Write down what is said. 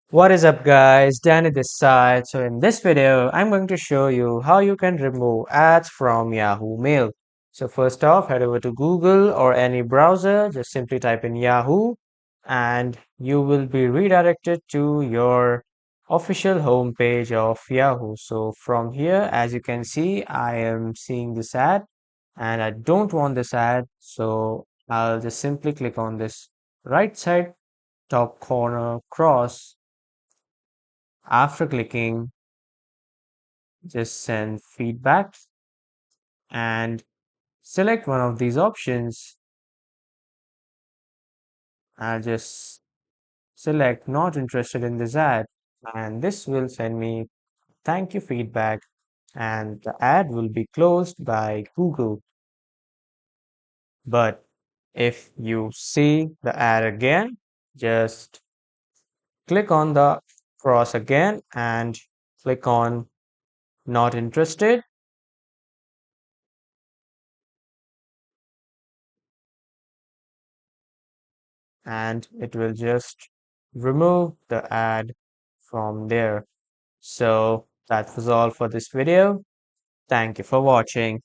What is up guys, Danny this side. So in this video, I'm going to show you how you can remove ads from Yahoo Mail. So first off, head over to Google or any browser, just simply type in Yahoo and you will be redirected to your official homepage of Yahoo. So from here, as you can see, I am seeing this ad and I don't want this ad. So I'll just simply click on this right side top corner cross. After clicking, just send feedback and select one of these options. I'll just select not interested in this ad, and this will send me thank you feedback, and the ad will be closed by Google. But if you see the ad again, just click on the cross again and click on not interested, and it will just remove the ad from there. So that was all for this video. Thank you for watching.